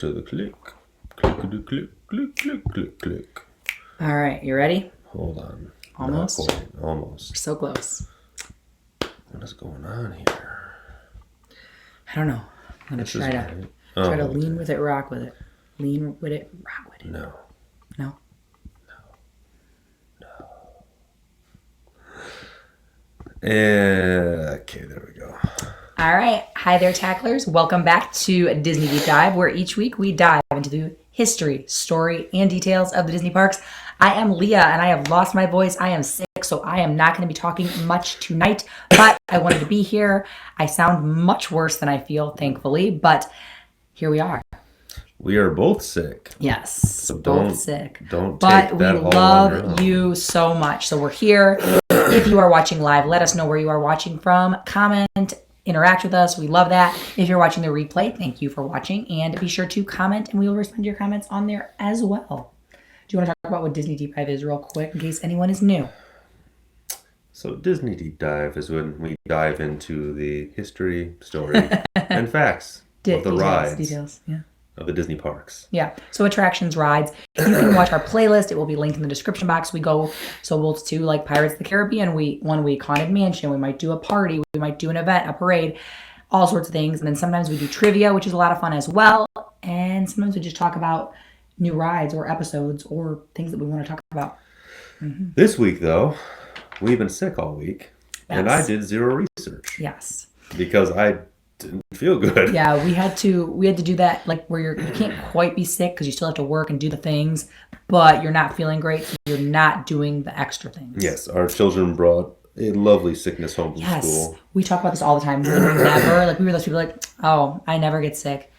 to the click. Click, click, click, click, click, click. All right, you ready? Hold on. Almost? Not quite. Almost. We're so close. What is going on here? I don't know. I'm going to try to lean with it, rock with it. Lean with it, rock with it. No. No? Okay, there we go. All right. Hi there, Tacklers. Welcome back to Disney Deep Dive, where each week we dive into the history, story, and details of the Disney parks. I am Leah, and I have lost my voice. I am sick, so I am not going to be talking much tonight, but I wanted to be here. I sound much worse than I feel, thankfully, but here we are. We are both sick. Yes, So both sick. Don't but take that we all love on your own. you so much. So we're here. If you are watching live, let us know where you are watching from. Comment, interact with us. We love that. If you're watching the replay, thank you for watching. And be sure to comment, and we will respond to your comments on there as well. Do you want to talk about what Disney Deep Dive is real quick, in case anyone is new? So Disney Deep Dive is when we dive into the history, story, and facts of the rides Details, yeah. of the Disney parks. Yeah, so attractions, rides. You can watch our playlist. It will be linked in the description box. We'll do like Pirates of the Caribbean. One week Haunted Mansion. We might do a party. We might do an event, a parade, all sorts of things. And then sometimes we do trivia, which is a lot of fun as well. And sometimes we just talk about new rides or episodes or things that we want to talk about. Mm-hmm. This week, though, we've been sick all week, and I did zero research. Yes. Because I didn't feel good. Yeah, we had to do that, like where you can't quite be sick because you still have to work and do the things, but you're not feeling great, so you're not doing the extra things. Yes, our children brought a lovely sickness home from school. We talk about this all the time. We were those people like, oh, I never get sick.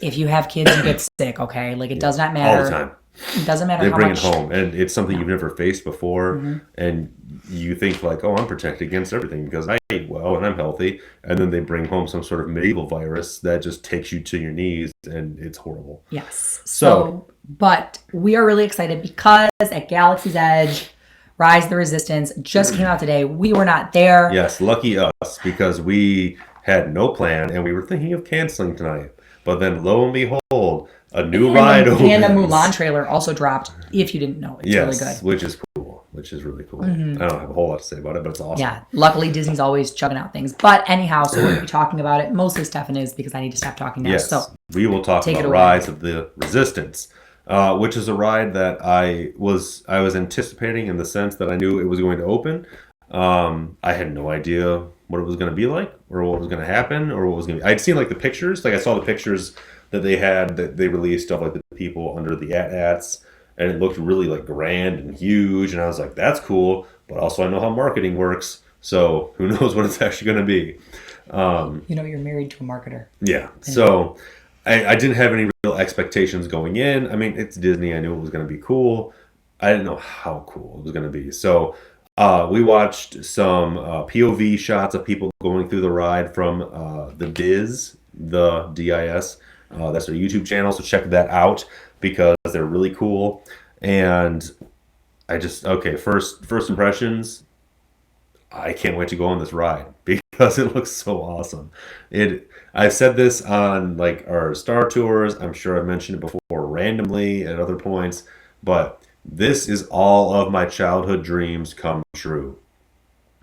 If you have kids, you get sick, okay? Like, it does not matter. All the time. It doesn't matter they how bring much. it home, and it's something you've never faced before, and you think like, oh, I'm protected against everything because I eat well and I'm healthy, and then they bring home some sort of medieval virus that just takes you to your knees, and it's horrible. Yes. But we are really excited because at Galaxy's Edge, Rise of the Resistance just came out today. We were not there. Yes, lucky us, because we had no plan, and we were thinking of canceling tonight. But then, lo and behold, a new ride opens. And the Mulan trailer also dropped, if you didn't know. It's really good. Which is cool. Which is really cool. I don't have a whole lot to say about it, but it's awesome. Yeah, luckily Disney's always chugging out things. But anyhow, so we're going to be talking about it. Mostly Stefan is, because I need to stop talking now. Yes, so we will talk about Rise of the Resistance, which is a ride that I was anticipating in the sense that I knew it was going to open. I had no idea what it was going to be like, or what was going to happen, or what was going to be. I'd seen like the pictures, like I saw the pictures that they released of like the people under the AT-ATs, and it looked really like grand and huge, and I was like, that's cool, but also I know how marketing works, so who knows what it's actually going to be. you're married to a marketer. Yeah, so I didn't have any real expectations going in. I mean, it's Disney. I knew it was going to be cool. I didn't know how cool it was going to be. So we watched some POV shots of people going through the ride from the DIS. That's their YouTube channel, so check that out because they're really cool. And first impressions, I can't wait to go on this ride because it looks so awesome. I've said this on like our Star Tours. I'm sure I've mentioned it before randomly at other points, but this is all of my childhood dreams come true.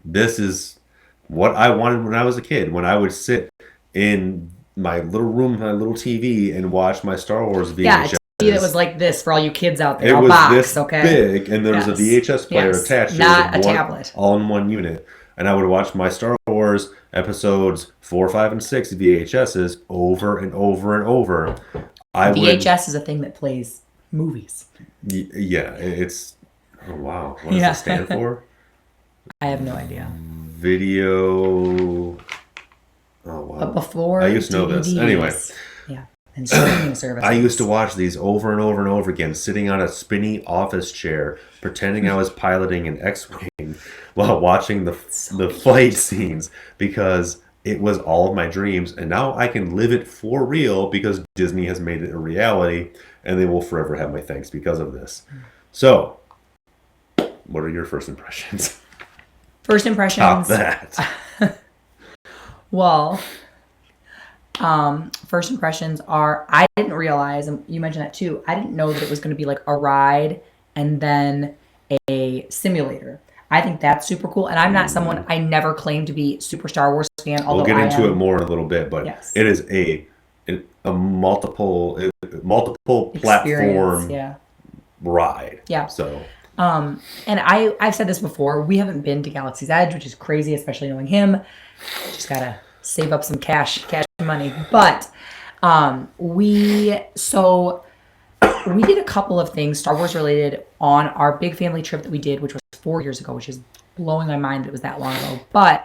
This is what I wanted when I was a kid, when I would sit in my little room, my little TV, and watch my Star Wars VHS. Yeah, it was like this for all you kids out there. It was box, this okay? big, and there was a VHS player attached to it. Not a tablet. All in one unit. And I would watch my Star Wars episodes 4, 5, and 6 VHSs over and over and over. VHS is a thing that plays movies. Yeah, it's... Oh, wow. What does it stand for? I have no idea. Video... Oh, wow. But before I used to know this. Anyway. Yeah. And streaming services. I used to watch these over and over and over again, sitting on a spinny office chair, pretending I was piloting an X-Wing while watching the flight scenes, because it was all of my dreams, and now I can live it for real because Disney has made it a reality, and they will forever have my thanks because of this. So, what are your first impressions? First impressions. Top that. Well, First impressions are, I didn't realize, and you mentioned that too, I didn't know that it was going to be like a ride and then a simulator. I think that's super cool. And I'm not someone, I never claimed to be super Star Wars fan, We'll although get I into it am. more in a little bit, but Yes. it is a multiple Experience. platform Yeah. ride. Yeah. So And I've said this before, we haven't been to Galaxy's Edge, which is crazy, especially knowing him. Just gotta save up some cash money. But we did a couple of things Star Wars related on our big family trip that we did, which was 4 years ago, which is blowing my mind that it was that long ago. But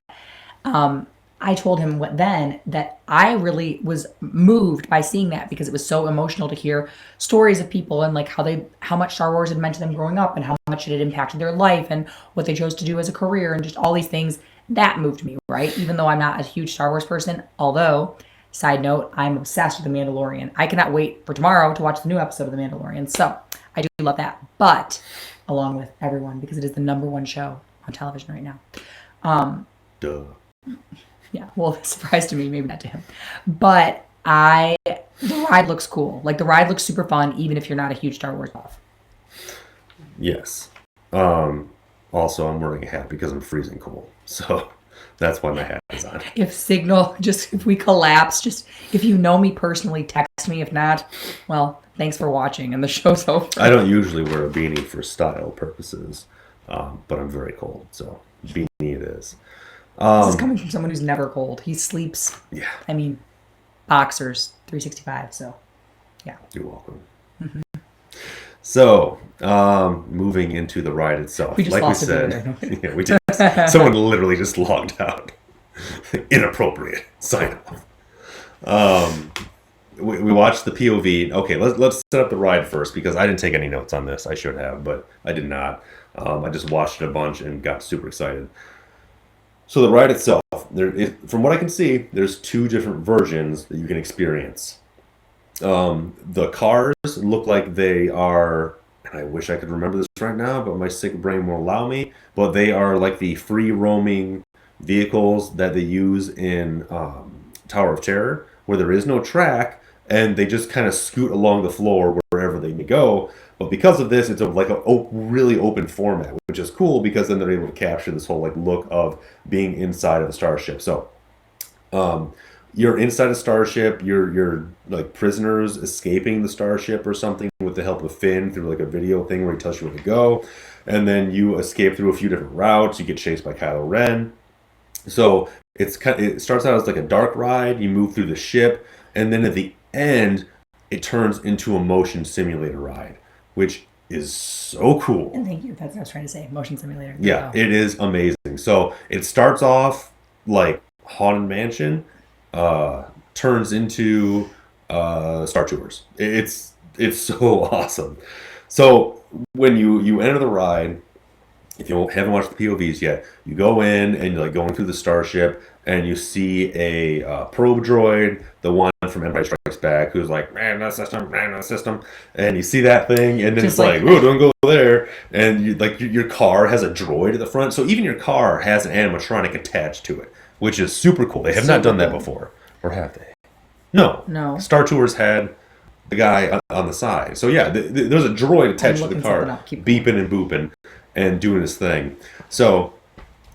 I told him that I really was moved by seeing that because it was so emotional to hear stories of people and like how much Star Wars had meant to them growing up and how much it had impacted their life and what they chose to do as a career and just all these things. That moved me, right? Even though I'm not a huge Star Wars person, although, side note, I'm obsessed with The Mandalorian. I cannot wait for tomorrow to watch the new episode of The Mandalorian. So I do love that. But along with everyone, because it is the #1 show on television right now. duh. Yeah, well, surprise to me, maybe not to him. But the ride looks cool. Like the ride looks super fun, even if you're not a huge Star Wars buff. Yes. Also, I'm wearing a hat because I'm freezing cold. So that's why my hat is on. If we collapse, just if you know me personally, text me. If not, well, thanks for watching and the show's over. I don't usually wear a beanie for style purposes, but I'm very cold, so beanie it is. This is coming from someone who's never cold. He sleeps, Yeah, I mean, boxers, 365, so yeah. you're welcome. So, moving into the ride itself, We just like we lost a said, viewer. yeah, we did. Someone literally just logged out. Inappropriate. Sign off. We watched the POV. Okay, let's set up the ride first because I didn't take any notes on this. I should have, but I did not. I just watched it a bunch and got super excited. So the ride itself, from what I can see, there's 2 different versions that you can experience. The cars look like they are, and I wish I could remember this right now, but my sick brain won't allow me. But they are like the free roaming vehicles that they use in Tower of Terror, where there is no track and they just kind of scoot along the floor wherever they may go. But because of this, it's like a really open format, which is cool because then they're able to capture this whole like look of being inside of a starship. So, you're inside a starship. You're like prisoners escaping the starship or something with the help of Finn through like a video thing where he tells you where to go, and then you escape through a few different routes. You get chased by Kylo Ren. So it starts out as like a dark ride. You move through the ship, and then at the end, it turns into a motion simulator ride, which is so cool. And thank you. That's what I was trying to say. Motion simulator. Yeah, it is amazing. So it starts off like Haunted Mansion, turns into Star Tours. It's so awesome. So when you enter the ride, if you haven't watched the POVs yet, you go in and you're like going through the starship, and you see a probe droid, the one from Empire Strikes Back, who's like, man, that system, and you see that thing, and then Just it's like, oh, don't go there, and your car has a droid at the front, so even your car has an animatronic attached to it, which is super cool. They have not done that before, or have they? No. Star Tours had the guy on the side, so yeah, there's a droid attached to the car, beeping and booping, and doing his thing. So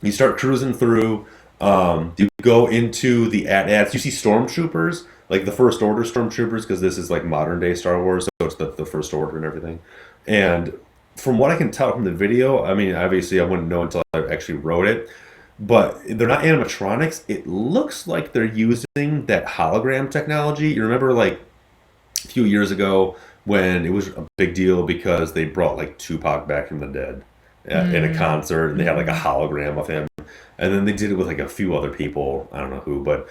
you start cruising through. You go into the AT-ATs. You see stormtroopers, like the First Order stormtroopers, because this is like modern day Star Wars, so it's the First Order and everything. And from what I can tell from the video, I mean, obviously I wouldn't know until I actually wrote it, but they're not animatronics. It looks like they're using that hologram technology. You remember like a few years ago when it was a big deal because they brought like Tupac back from the dead in a concert, and they had like a hologram of him. And then they did it with like a few other people. I don't know who, but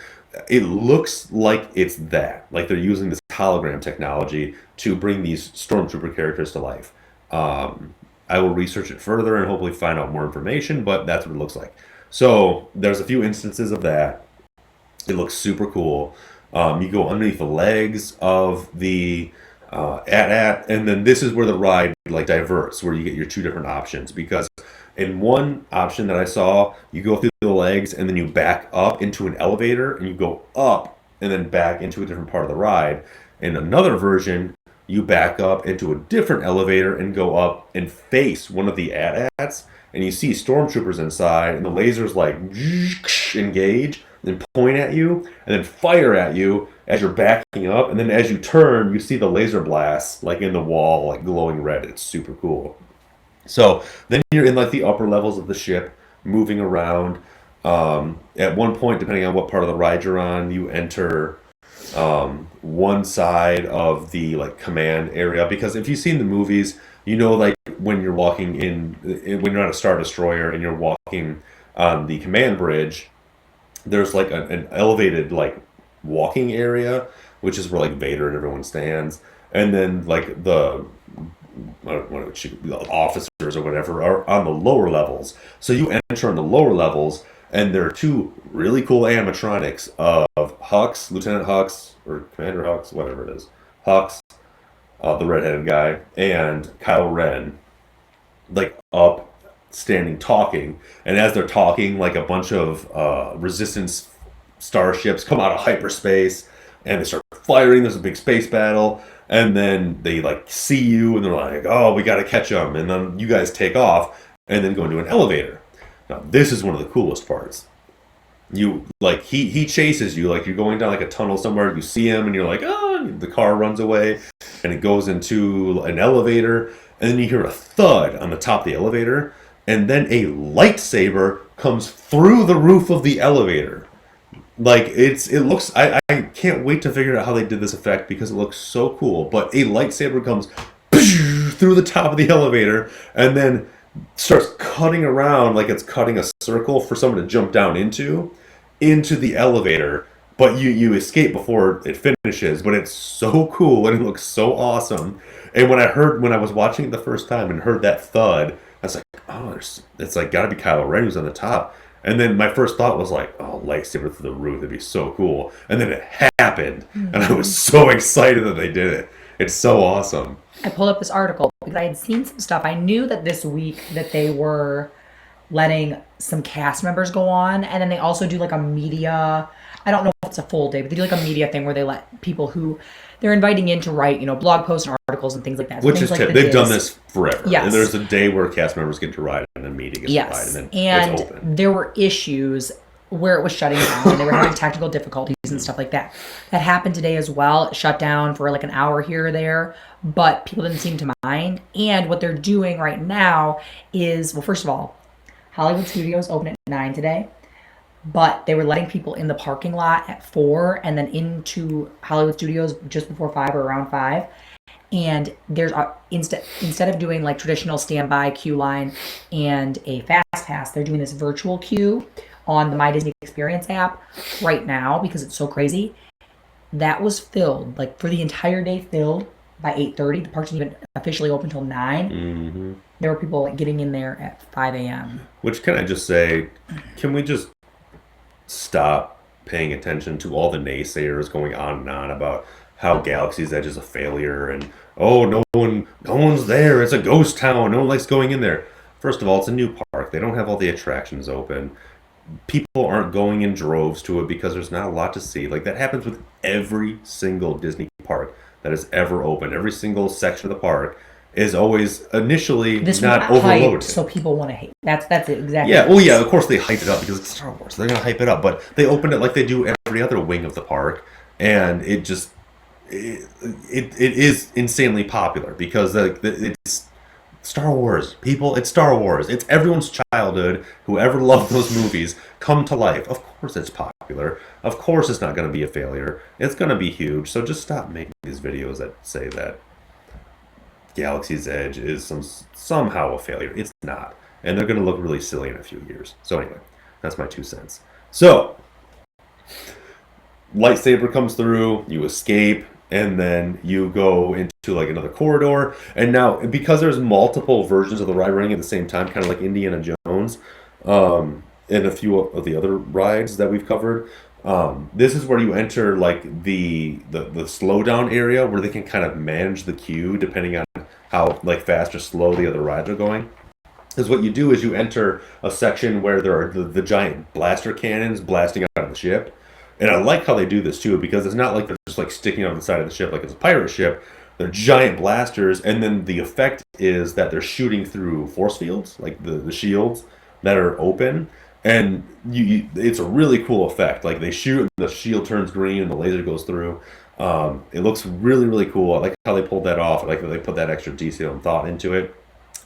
it looks like it's that. Like they're using this hologram technology to bring these stormtrooper characters to life. I will research it further and hopefully find out more information, but that's what it looks like. So there's a few instances of that. It looks super cool. You go underneath the legs of the AT-AT, and then this is where the ride like diverts, where you get your 2 different options, because in one option that I saw, you go through the legs and then you back up into an elevator and you go up and then back into a different part of the ride. In another version, you back up into a different elevator and go up and face one of the AT-ATs, and you see stormtroopers inside, and the lasers like engage and point at you, and then fire at you as you're backing up, and then as you turn, you see the laser blasts like in the wall, like glowing red. It's super cool. So then you're in like the upper levels of the ship, moving around. At one point, depending on what part of the ride you're on, you enter one side of the like command area, because if you've seen the movies, you know, like when you're walking when you're on a Star Destroyer and you're walking on the command bridge, there's like an elevated like walking area, which is where like Vader and everyone stands, and then like the officers or whatever are on the lower levels. So you enter on the lower levels, and there are two really cool animatronics of Hux, Lieutenant Hux, or Commander Hux, whatever it is. Hux, the redheaded guy, and Kylo Ren, like up, standing, talking. And as they're talking, like a bunch of Resistance starships come out of hyperspace, and they start firing. There's a big space battle. And then they like see you, and they're like, "Oh, we got to catch them." And then you guys take off, and then go into an elevator. Now, this is one of the coolest parts. You like he chases you, like you're going down like a tunnel somewhere. You see him, and you're like, "Oh!" The car runs away, and it goes into an elevator, and then you hear a thud on the top of the elevator, and then a lightsaber comes through the roof of the elevator. Like it looks. I can't wait to figure out how they did this effect, because it looks so cool. But a lightsaber comes through the top of the elevator, and then starts cutting around like it's cutting a circle for someone to jump down into the elevator. But you escape before it finishes. But it's so cool, and it looks so awesome. And when I was watching it the first time and heard that thud, I was like, oh, it's like gotta be Kylo Ren who's on the top. And then my first thought was like, oh, lightsaber through the roof, that'd be so cool. And then it happened, and I was so excited that they did it. It's so awesome. I pulled up this article because I had seen some stuff. I knew that this week that they were letting some cast members go on, and then they also do like a media, I don't know if it's a full day, but they do like a media thing where they let people who they're inviting in to write, blog posts and articles and things like that. So which is like they've done this forever. Yes. And there's a day where cast members get to ride and then media gets to ride, and then it's open. There were issues where it was shutting down, and they were having technical difficulties and stuff like that. That happened today as well. It shut down for like an hour here or there, but people didn't seem to mind. And what they're doing right now is, well, first of all, Hollywood Studios opened at 9 today, but they were letting people in the parking lot at 4 and then into Hollywood Studios just before 5 or around 5. And there's instead of doing like traditional standby queue line and a fast pass, they're doing this virtual queue on the My Disney Experience app right now because it's so crazy. That was filled, like for the entire day filled by 8:30. The parks didn't even officially open until 9. Mm-hmm. There were people like getting in there at 5 a.m. Which, can I just say, can we just stop paying attention to all the naysayers going on and on about how Galaxy's Edge is a failure and, oh, no one's there, it's a ghost town, no one likes going in there. First of all, it's a new park. They don't have all the attractions open. People aren't going in droves to it because there's not a lot to see. Like, that happens with every single Disney park that has ever opened. Every single section of the park is always initially not overloaded. So people want to hate. That's exactly. Yeah, well, yeah, of course they hype it up because it's Star Wars. So they're going to hype it up. But they open it like they do every other wing of the park. And it just... It is insanely popular because it's Star Wars. People, it's Star Wars. It's everyone's childhood. Whoever loved those movies come to life. Of course it's popular. Of course it's not going to be a failure. It's going to be huge. So just stop making these videos that say that Galaxy's Edge is somehow a failure. It's not. And they're going to look really silly in a few years. So anyway, that's my 2 cents. So, lightsaber comes through, you escape, and then you go into like another corridor. And now, because there's multiple versions of the ride running at the same time, kind of like Indiana Jones, and a few of the other rides that we've covered, this is where you enter like the slowdown area where they can kind of manage the queue depending on how like fast or slow the other rides are going. Because what you do is you enter a section where there are the giant blaster cannons blasting out of the ship. And I like how they do this too, because it's not like they're just like sticking out the side of the ship like it's a pirate ship. They're giant blasters, and then the effect is that they're shooting through force fields, like the shields that are open. And it's a really cool effect. Like they shoot, and the shield turns green, and the laser goes through. It looks really, really cool. I like how they pulled that off. I like that they put that extra detail and thought into it.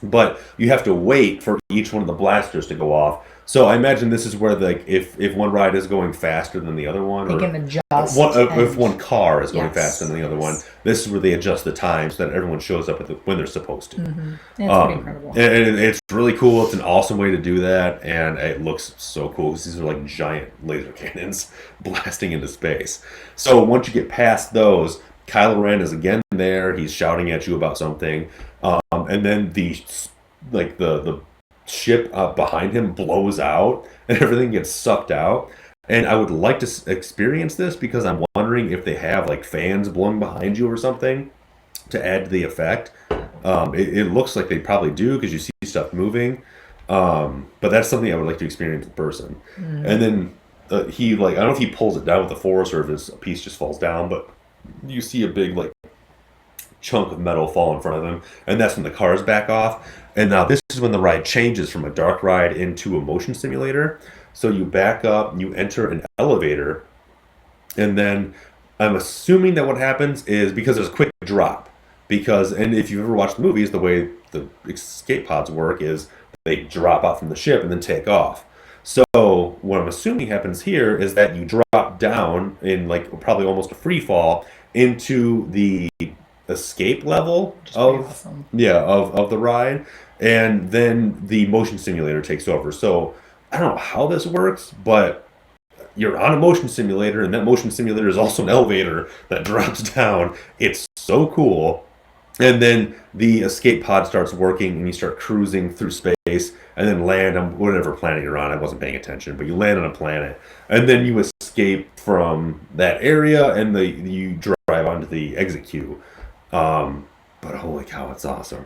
But you have to wait for each one of the blasters to go off. So I imagine this is where if one ride is going faster than the other one, They or can adjust. if one car is going Yes, faster than the other one, yes. this is where they adjust the time so that everyone shows up when they're supposed to. Mm-hmm. It's pretty incredible. And it's really cool. It's an awesome way to do that, and it looks so cool because these are like giant laser cannons blasting into space. So once you get past those, Kylo Ren is again there. He's shouting at you about something, and then the ship behind him blows out, and everything gets sucked out. And I would like to experience this because I'm wondering if they have like fans blowing behind you or something to add to the effect. It looks like they probably do because you see stuff moving. But that's something I would like to experience in person. Mm. And then I don't know if he pulls it down with the force or if his piece just falls down, but you see a big like chunk of metal fall in front of him, and that's when the cars back off. And now this is when the ride changes from a dark ride into a motion simulator. So you back up, you enter an elevator, and then I'm assuming that what happens is because there's a quick drop. And if you've ever watched the movies, the way the escape pods work is they drop out from the ship and then take off. So what I'm assuming happens here is that you drop down in like probably almost a free fall into the escape level of the ride, and then the motion simulator takes over. So I don't know how this works, but you're on a motion simulator, and that motion simulator is also an elevator that drops down. It's so cool. And then the escape pod starts working, and you start cruising through space, and then land on whatever planet you're on. I wasn't paying attention, but you land on a planet, and then you escape from that area, and you drive onto the exit queue. But holy cow, it's awesome.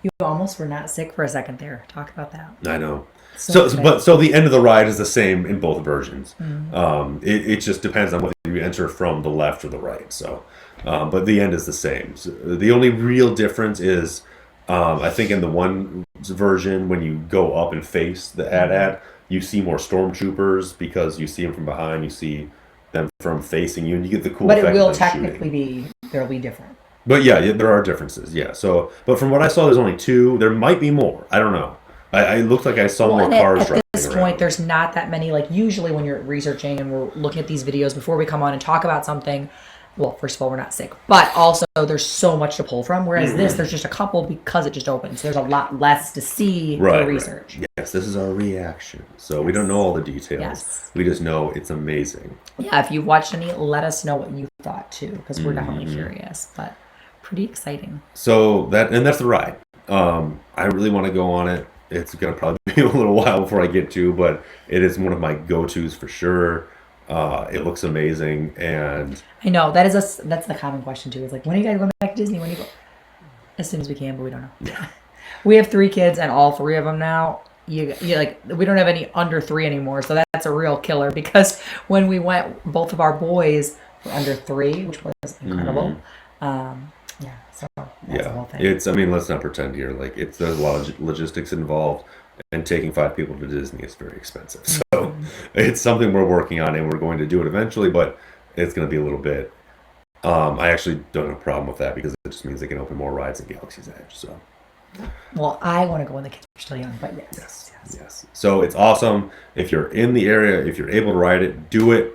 You almost were not sick for a second there. Talk about that. I know. So the end of the ride is the same in both versions. Mm-hmm. It just depends on whether you enter from the left or the right. So, but the end is the same. So the only real difference is, I think in the one version, when you go up and face the AT-AT, you see more stormtroopers because you see them from behind. You see them from facing you, and you get the cool. But it will technically they'll be different. But yeah, there are differences. Yeah. So, but from what I saw, there's only 2. There might be more. I don't know. I looked like I saw more cars driving at this around. Point, there's not that many. Like usually when you're researching and we're looking at these videos before we come on and talk about something, well, first of all, we're not sick, but also there's so much to pull from. Whereas this, there's just a couple because it just opened. So there's a lot less to see for research. Right. Yes, this is our reaction. So we don't know all the details. Yes. We just know it's amazing. Yeah, if you've watched any, let us know what you thought too, because we're definitely curious. But pretty exciting. So that's the ride. I really want to go on it. It's going to probably be a little while before I get to, but it is one of my go-tos for sure. It looks amazing, and I know that's the common question too. It's like, when are you guys going back to Disney? When do you go? As soon as we can, but we don't know. Yeah. We have 3 kids, and all 3 of them now. You like, we don't have any under 3 anymore, so that's a real killer. Because when we went, both of our boys were under 3, which was incredible. Yeah, so that's the whole thing. Let's not pretend here. Like, there's a lot of logistics involved, and taking 5 people to Disney is very expensive. So it's something we're working on, and we're going to do it eventually, but it's going to be a little bit. I actually don't have a problem with that because it just means they can open more rides at Galaxy's Edge. So, well, I want to go when the kids are still young, but yes. So it's awesome. If you're in the area, if you're able to ride it, do it.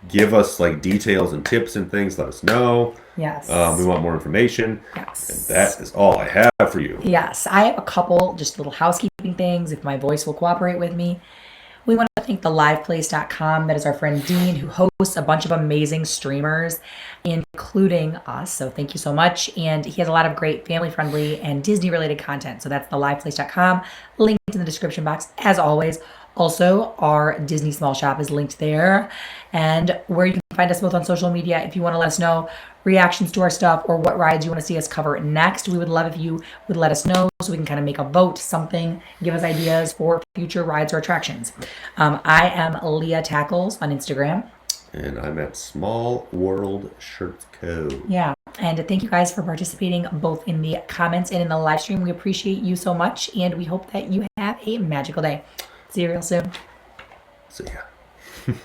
Give us like details and tips and things. Let us know. Yes. We want more information. Yes. And that is all I have for you. Yes. I have a couple just little housekeeping things, if my voice will cooperate with me. We want to thank theliveplace.com. That is our friend Dean, who hosts a bunch of amazing streamers, including us. So thank you so much. And he has a lot of great family-friendly and Disney-related content. So that's theliveplace.com. Linked in the description box, as always. Also, our Disney Small Shop is linked there. And where you can find us both on social media if you want to let us know reactions to our stuff or what rides you want to see us cover next. We would love if you would let us know so we can kind of make a vote, something, give us ideas for future rides or attractions. I am LeahTackles on Instagram. And I'm at Small World Shirts Co. Yeah. And thank you guys for participating both in the comments and in the live stream. We appreciate you so much, and we hope that you have a magical day. See you real soon. So yeah.